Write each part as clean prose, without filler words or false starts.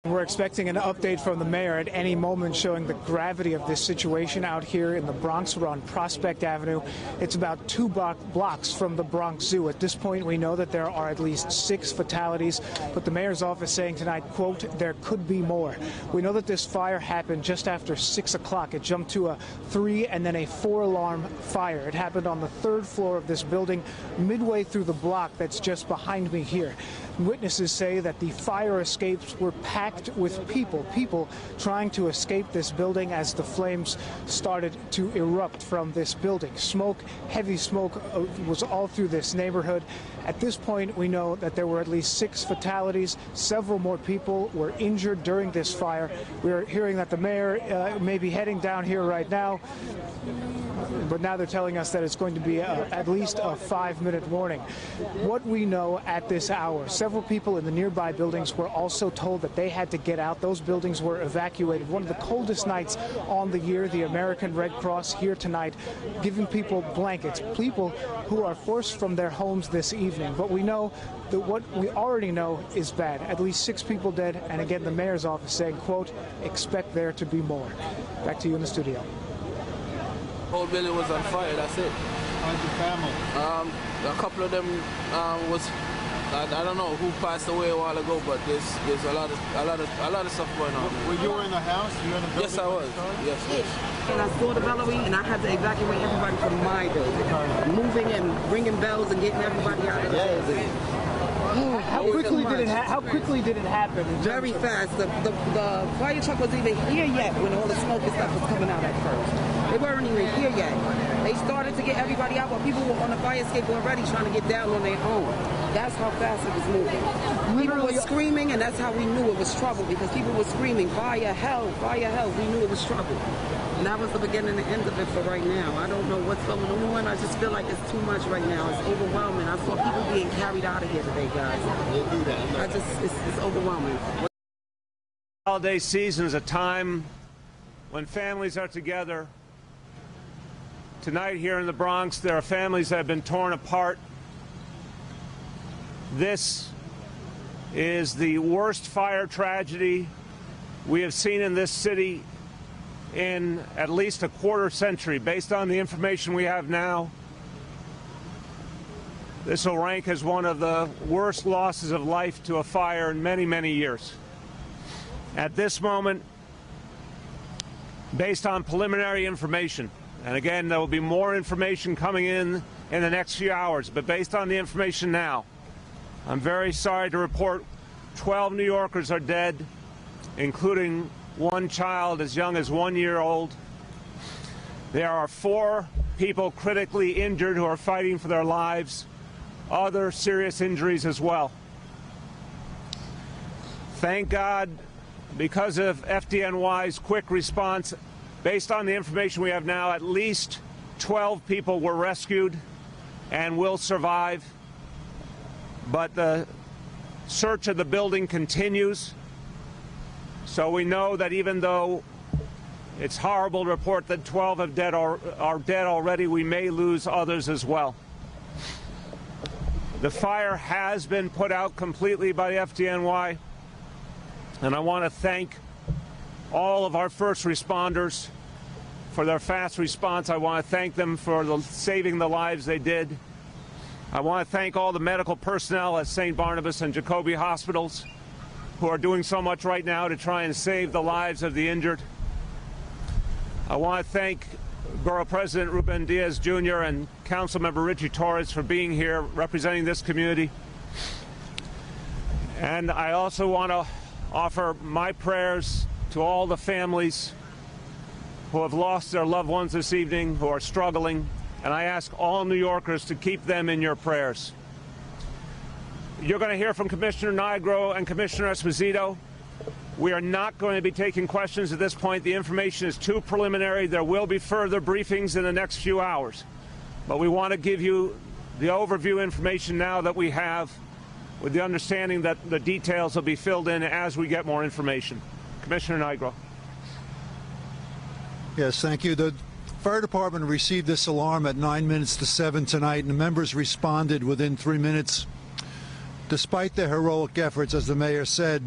We're expecting an update from the mayor at any moment showing the gravity of this situation out here in the Bronx. We're on Prospect Avenue. It's about 2 blocks from the Bronx Zoo. At this point, we know that there are at least 6 fatalities, but the mayor's office saying tonight, quote, there could be more. We know that this fire happened just after 6 o'clock. It jumped to a 3 and then a 4-alarm fire. It happened on the 3rd floor of this building, midway through the block that's just behind me here. Witnesses say that the fire escapes were packed with people trying to escape this building as the flames started to erupt from this building. Smoke, heavy smoke was all through this neighborhood. At this point, we know that there were at least 6 fatalities. Several more people were injured during this fire. We're hearing that the mayor may be heading down here right now, but now they're telling us that it's going to be at least a 5-minute warning. What we know at this hour, several people in the nearby buildings were also told that they had to get out. Those buildings were evacuated. One of the coldest nights on the year, the American Red Cross here tonight giving people blankets, people who are forced from their homes this evening. But we know that what we already know is bad. At least 6 people dead, and again, the mayor's office saying, quote, expect there to be more. Back to you in the studio. Whole building was on fire, that's it. How's your family? A couple of them I don't know who passed away a while ago, but there's a lot of stuff going on. Were you in the house? You were in the building? Yes, I was. Yes. And I saw the bellowing, and I had to evacuate everybody from my building, moving and ringing bells and getting everybody out of the building. How quickly did it happen? Very fast. The fire truck wasn't even here yet when all the smoke and stuff was coming out at first. They weren't even here yet. They started to get everybody out while people were on the fire escape already trying to get down on their own. That's how fast it was moving. People were screaming, and that's how we knew it was trouble, because people were screaming, fire, hell, fire, hell. We knew it was trouble. And that was the beginning and end of it for right now. I don't know what's going on. I just feel like it's too much right now. It's overwhelming. I saw people being carried out of here today, guys. It's overwhelming. Holiday season is a time when families are together. Tonight here in the Bronx, there are families that have been torn apart. This is the worst fire tragedy we have seen in this city in at least a quarter century. Based on the information we have now, this will rank as one of the worst losses of life to a fire in many, many years. At this moment, based on preliminary information, and again, there will be more information coming in the next few hours, but based on the information now, I'm very sorry to report 12 New Yorkers are dead, including 1 child as young as 1 year old. There are 4 people critically injured who are fighting for their lives, other serious injuries as well. Thank God, because of FDNY's quick response, based on the information we have now, at least 12 people were rescued and will survive. But the search of the building continues. So we know that even though it's horrible to report that 12 are dead already, we may lose others as well. The fire has been put out completely by the FDNY, and I want to thank all of our first responders for their fast response. I want to thank them for saving the lives they did. I want to thank all the medical personnel at St. Barnabas and Jacobi hospitals who are doing so much right now to try and save the lives of the injured. I want to thank Borough President Ruben Diaz Jr. and Councilmember Richie Torres for being here representing this community. And I also want to offer my prayers to all the families who have lost their loved ones this evening, who are struggling, and I ask all New Yorkers to keep them in your prayers. You're going to hear from Commissioner Nigro and Commissioner Esposito. We are not going to be taking questions at this point. The information is too preliminary. There will be further briefings in the next few hours. But we want to give you the overview information now that we have, with the understanding that the details will be filled in as we get more information. Commissioner Nigro. Yes, thank you. The fire department received this alarm at 9 minutes to 7 tonight, and the members responded within 3 minutes. Despite their heroic efforts, as the mayor said,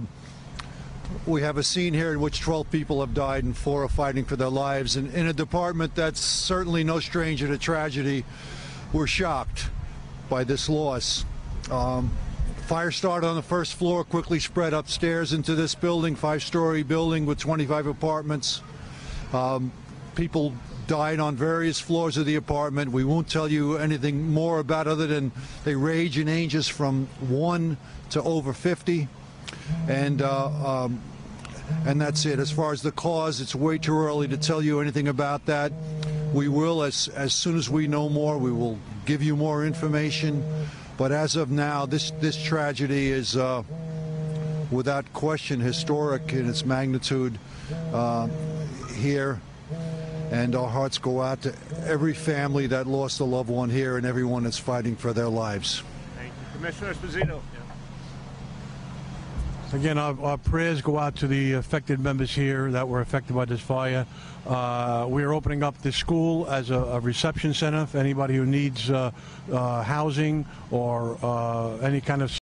We have a scene here in which 12 people have died and 4 are fighting for their lives. And in a department that's certainly no stranger to tragedy, we're shocked by this loss. Fire started on the first floor, quickly spread upstairs into this building, 5-story building with 25 apartments. People died on various floors of the apartment. We won't tell you anything more about other than they range in ages from 1 to over 50. And that's it. As far as the cause, it's way too early to tell you anything about that. We will, as soon as we know more, we will give you more information. But as of now, this tragedy is without question historic in its magnitude here. And our hearts go out to every family that lost a loved one here and everyone that's fighting for their lives. Thank you. Commissioner Esposito. Again, our prayers go out to the affected members here that were affected by this fire. We are opening up this school as a reception center for anybody who needs housing or any kind of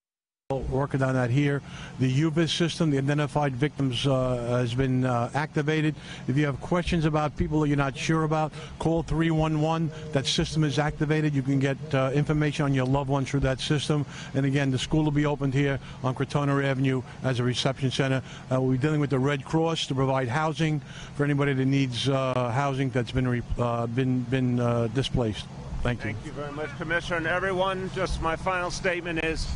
working on that here. The UVIS system, the Identified Victims, has been activated. If you have questions about people that you're not sure about, call 311. That system is activated. You can get information on your loved one through that system. And again, the school will be opened here on Crotona Avenue as a reception center. We'll be dealing with the Red Cross to provide housing for anybody that needs housing that's been displaced. Thank you. Thank you very much, Commissioner. And everyone, just my final statement is,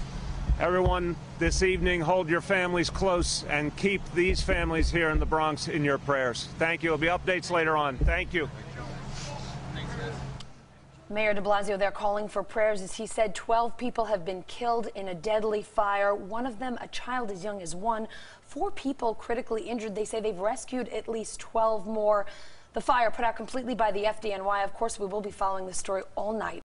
everyone, this evening, hold your families close and keep these families here in the Bronx in your prayers. Thank you. There'll be updates later on. Thank you. Mayor de Blasio, they're calling for prayers. As he said, 12 people have been killed in a deadly fire. One of them, a child as young as 1. 4 people critically injured. They say they've rescued at least 12 more. The fire put out completely by the FDNY. Of course, we will be following this story all night.